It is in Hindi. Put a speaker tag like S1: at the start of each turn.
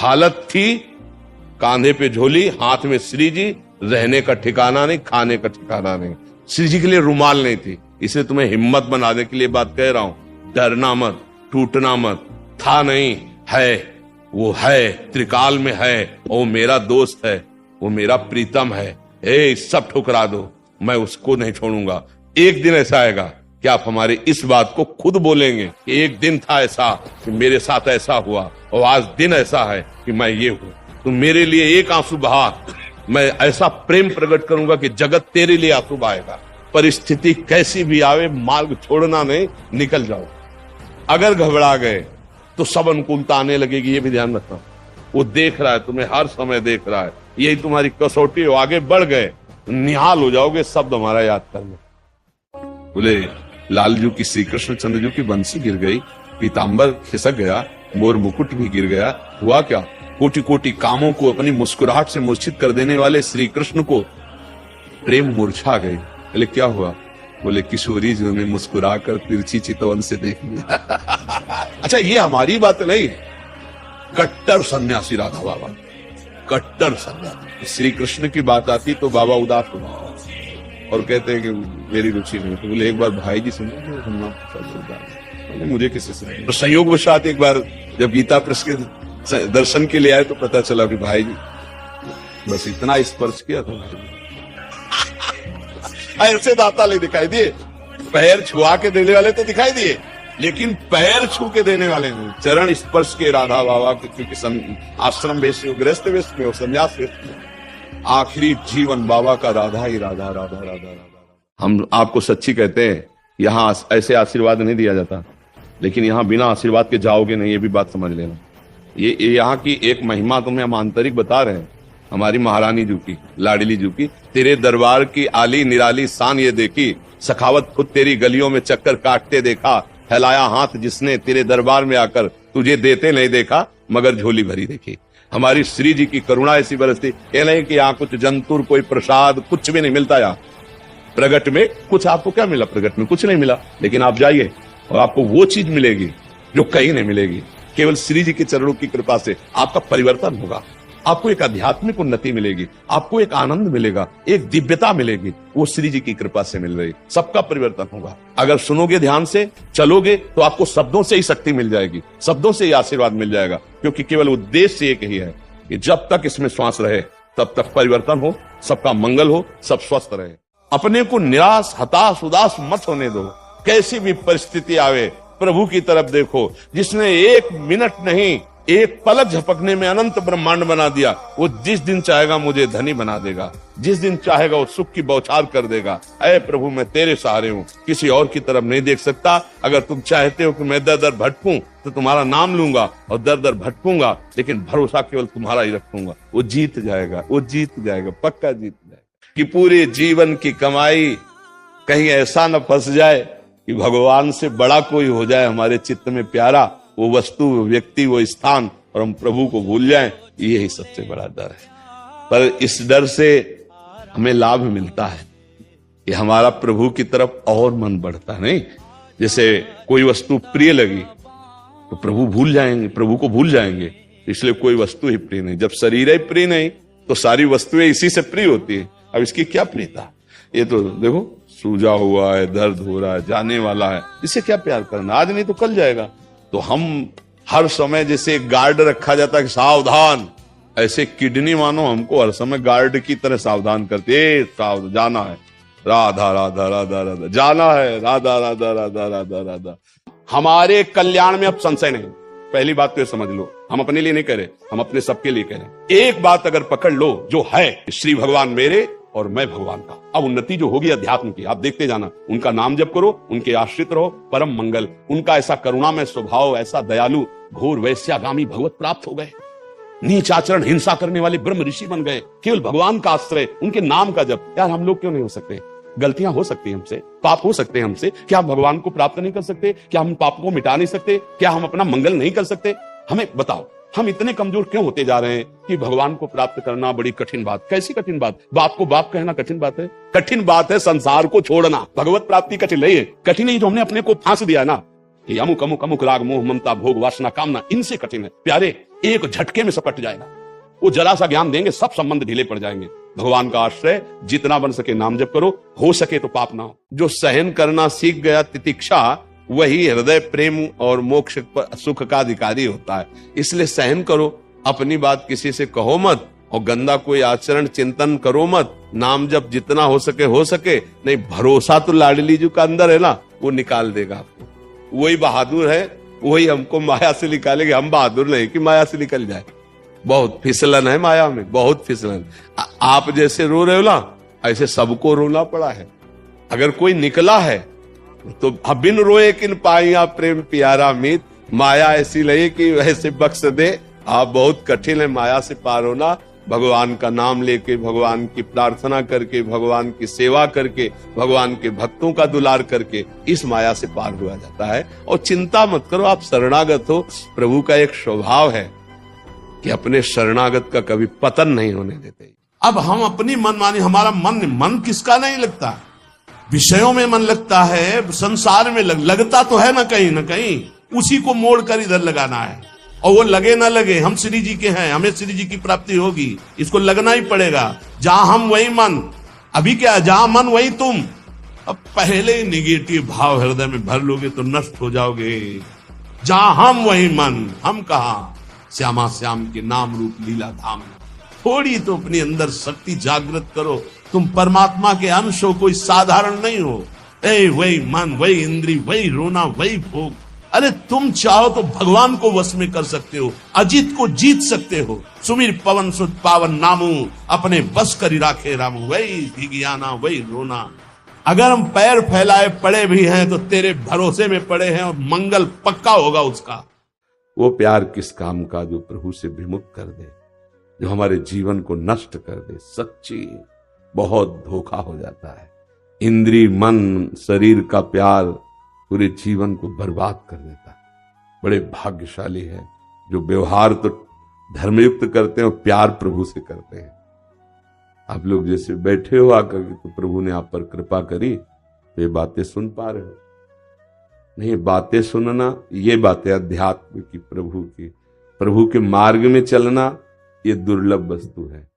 S1: हालत थी, कांधे पे झोली, हाथ में श्री जी, रहने का ठिकाना नहीं, खाने का ठिकाना नहीं। श्री जी के लिए रुमाल नहीं थी। इसलिए तुम्हें हिम्मत बनाने के लिए बात कह रहा हूं, डरना मत, टूटना मत। था नहीं, है, वो है, त्रिकाल में है, वो मेरा दोस्त है, वो मेरा प्रीतम है। सब ठुकरा दो, मैं उसको नहीं छोड़ूंगा। एक दिन ऐसा आएगा कि आप हमारी इस बात को खुद बोलेंगे कि एक दिन था ऐसा कि मेरे साथ ऐसा हुआ, और आज दिन ऐसा है कि मैं ये हूं। तो मेरे लिए एक आंसू बहा, मैं ऐसा प्रेम प्रकट करूंगा कि जगत तेरे लिए आंसू बहाएगा। परिस्थिति कैसी भी आवे, मार्ग छोड़ना नहीं, निकल जाओ। अगर घबरा गए तो सब अनुकूलता आने लगेगी, ये भी ध्यान रखना। वो देख रहा है, तुम्हें हर समय देख रहा है, यही तुम्हारी कसौटी हो। आगे बढ़ गए, निहाल हो जाओगे शब्द हमारा याद करना। बोले लालजू की, श्री कृष्ण चंद्र जी की बंसी गिर गई, पीतांबर खिसक गया, मोर मुकुट भी गिर गया। हुआ क्या? कोटि कोटि कामों को अपनी मुस्कुराहट से मूर्छित कर देने वाले श्री कृष्ण को प्रेम मूर्छा गई। बोले क्या हुआ? बोले किशोरी जी ने मुस्कुरा कर तिरछी चितवन से देख लिया। अच्छा, ये हमारी बात नहीं, कट्टर सन्यासी राधा बाबा, कट्टर सन्यासी। श्री कृष्ण की बात आती तो बाबा उदास हो और कहते हैं कि मेरी रुचि नहीं। तो बोले एक बार भाई जी से मुझे किसी से, तो संयोगवशात एक बार जब गीता प्रेस के दर्शन के लिए आए तो पता चला कि भाई जी बस इतना स्पर्श किया था। ऐसे दाता ले दिखाई दिए, पैर छुआ के देने वाले तो दिखाई दिए, लेकिन पैर छू के देने वाले नहीं। चरण स्पर्श के राधा बाबा के, क्योंकि आश्रम वेश में, गृहस्थ वेश में, संन्यास वेश में, आखिरी जीवन बाबा का राधा ही राधा राधा राधा राधा। हम आपको सच्ची कहते हैं, यहाँ ऐसे आशीर्वाद नहीं दिया जाता, लेकिन यहाँ बिना आशीर्वाद के जाओगे नहीं, ये भी बात समझ लेना। ये यहाँ की एक महिमा तुम्हें हम आंतरिक बता रहे हैं, हमारी महारानी जी की, लाडली जी की। तेरे दरबार की आली निराली शान ये देखी, सखावत खुद तेरी गलियों में चक्कर काटते देखा, फैलाया हाथ जिसने तेरे दरबार में आकर, तुझे देते नहीं देखा मगर झोली भरी देखी। हमारी श्री जी की करुणा ऐसी बरसती। ये नहीं कि यहाँ कुछ जंतुर, कोई प्रसाद, कुछ भी नहीं मिलता। यहाँ प्रगट में कुछ आपको क्या मिला? प्रगट में कुछ नहीं मिला, लेकिन आप जाइए और आपको वो चीज मिलेगी जो कहीं नहीं मिलेगी। केवल श्री जी के चरणों की कृपा से आपका परिवर्तन होगा, आपको एक आध्यात्मिक उन्नति मिलेगी, आपको एक आनंद मिलेगा, एक दिव्यता मिलेगी, वो श्री जी की कृपा से मिल रही। सबका परिवर्तन होगा। अगर सुनोगे, ध्यान से चलोगे, तो आपको शब्दों से ही शक्ति मिल जाएगी, शब्दों से ही आशीर्वाद मिल जाएगा। क्योंकि केवल उद्देश्य एक ही है कि जब तक इसमें श्वास रहे तब तक परिवर्तन हो, सबका मंगल हो, सब स्वस्थ रहे। अपने को निराश, हताश, उदास मत होने दो। कैसी भी परिस्थिति आवे, प्रभु की तरफ देखो, जिसने एक मिनट नहीं, एक पलक झपकने में अनंत ब्रह्मांड बना दिया। वो जिस दिन चाहेगा मुझे धनी बना देगा, जिस दिन चाहेगा वो सुख की बौछार कर देगा। ऐ प्रभु, मैं तेरे सहारे हूँ, किसी और की तरफ नहीं देख सकता। अगर तुम चाहते हो कि मैं दर दर भटकूं तो तुम्हारा नाम लूंगा और दर दर भटकूंगा, लेकिन भरोसा केवल तुम्हारा ही रखूंगा। वो जीत जाएगा, वो जीत जाएगा, पक्का जीत जाएगा। कि पूरे जीवन की कमाई कहीं ऐसा न फंस जाए कि भगवान से बड़ा कोई हो जाए हमारे चित्त में प्यारा, वो वस्तु, वो व्यक्ति, वो स्थान, और हम प्रभु को भूल जाएं। यही सबसे बड़ा डर है। पर इस डर से हमें लाभ मिलता है कि हमारा प्रभु की तरफ और मन बढ़ता। नहीं, जैसे कोई वस्तु प्रिय लगी तो प्रभु भूल जाएंगे, प्रभु को भूल जाएंगे, इसलिए कोई वस्तु ही प्रिय नहीं। जब शरीर ही प्रिय नहीं तो सारी वस्तुएं इसी से प्रिय होती है। अब इसकी क्या प्रियता? ये तो देखो, सूजा हुआ है, दर्द हो रहा है, जाने वाला है, इससे क्या प्यार करना? आज नहीं तो कल जाएगा। तो हम हर समय जैसे गार्ड रखा जाता है कि सावधान, ऐसे किडनी मानो हमको हर समय गार्ड की तरह सावधान करते, सावधान, जाना है, राधा राधा राधा राधा, जाना है, राधा राधा राधा राधा राधा। हमारे कल्याण में अब संशय नहीं। पहली बात तो ये समझ लो, हम अपने लिए नहीं कह रहे, हम अपने सबके लिए कह रहे। एक बात अगर पकड़ लो जो है, श्री भगवान मेरे और मैं भगवान का। अब उन्नति जो होगी अध्यात्म की, आप देखते जाना, उनका नाम जप करो, उनके आश्रित रहो, परम मंगल। उनका ऐसा करुणामय स्वभाव, ऐसा दयालु, घोर वैश्यागामी भगवत प्राप्त हो गए। नीच आचरण, हिंसा करने वाले ब्रह्म ऋषि बन गए। केवल भगवान का आश्रय, उनके नाम का जप। यार हम लोग क्यों नहीं हो सकते? गलतियां हो सकती है हमसे, पाप हो सकते हैं हमसे। क्या हम भगवान को प्राप्त नहीं कर सकते? क्या हम पाप को मिटा नहीं सकते? क्या हम अपना मंगल नहीं कर सकते? हमें बताओ, हम इतने कमजोर क्यों होते जा रहे हैं कि भगवान को प्राप्त करना बड़ी कठिन बात? कैसी कठिन बात? बाप को बाप कहना कठिन बात है? कठिन बात है संसार को छोड़ना। भगवत प्राप्ति कठिन नहीं है। कठिन है जो हमने अपने को फांस दिया ना, कि अमुक अमुक अमुक राग मोह ममता भोग वासना कामना, इनसे कठिन है। प्यारे, एक झटके में सपट जाएगा। वो जरा सा ज्ञान देंगे, सब संबंध ढीले पड़ जाएंगे। भगवान का आश्रय जितना बन सके नाम जप करो, हो सके तो पाप ना हो। जो सहन करना सीख गया तितिक्षा, वही हृदय प्रेम और मोक्ष सुख का अधिकारी होता है। इसलिए सहन करो, अपनी बात किसी से कहो मत, और गंदा कोई आचरण चिंतन करो मत। नाम जप जितना हो सके, नहीं भरोसा तो लाडली जी का अंदर है ना, वो निकाल देगा आपको। वही बहादुर है, वही हमको माया से निकालेगा। हम बहादुर नहीं कि माया से निकल जाए। बहुत फिसलन है माया में, बहुत फिसलन। आप जैसे रो रहे हो ना, ऐसे सबको रोना पड़ा है। अगर कोई निकला है तो बिन रोए किन पाइया प्रेम प्यारा मीत, माया ऐसी लई कि वैसे बख्श दे। आप बहुत कठिन है माया से पार होना। भगवान का नाम लेके, भगवान की प्रार्थना करके, भगवान की सेवा करके, भगवान के भक्तों का दुलार करके इस माया से पार हुआ जाता है। और चिंता मत करो, आप शरणागत हो। प्रभु का एक स्वभाव है कि अपने शरणागत का कभी पतन नहीं होने देते। अब हम अपनी मनमानी, हमारा मन किसका नहीं लगता, विषयों में मन लगता है, संसार में लगता तो है ना कहीं, उसी को मोड़ कर इधर लगाना है। और वो लगे ना लगे, हम श्री जी के हैं, हमें श्री जी की प्राप्ति होगी, इसको लगना ही पड़ेगा। जहां हम वही मन, अभी क्या, जहां मन वही तुम। अब पहले ही निगेटिव भाव हृदय में भर लोगे तो नष्ट हो जाओगे। जहां हम वही मन, हम कहा श्यामा श्याम के नाम रूप लीला धाम। थोड़ी तो अपनी अंदर शक्ति जागृत करो। तुम परमात्मा के अंश हो, कोई साधारण नहीं हो। वही मन, वही इंद्री, वही रोना, वही भोग। अरे तुम चाहो तो भगवान को वश में कर सकते हो, अजीत को जीत सकते हो। सुमिर पवन सुत पावन नामू, अपने बस करी राखे रामू। वही भिगियाना, वही रोना। अगर हम पैर फैलाए पड़े भी हैं तो तेरे भरोसे में पड़े हैं, और मंगल पक्का होगा उसका। वो प्यार किस काम का जो प्रभु से विमुख कर दे, जो हमारे जीवन को नष्ट कर दे। सच्ची बहुत धोखा हो जाता है। इंद्री, मन, शरीर का प्यार पूरे जीवन को बर्बाद कर देता है। बड़े भाग्यशाली है जो व्यवहार तो धर्मयुक्त करते हैं और प्यार प्रभु से करते हैं। आप लोग जैसे बैठे हो आकर के, तो प्रभु ने आप पर कृपा करी, तो ये बातें सुन पा रहे हो। नहीं, बातें सुनना, ये बातें अध्यात्म की, प्रभु की, प्रभु के मार्ग में चलना, ये दुर्लभ वस्तु है।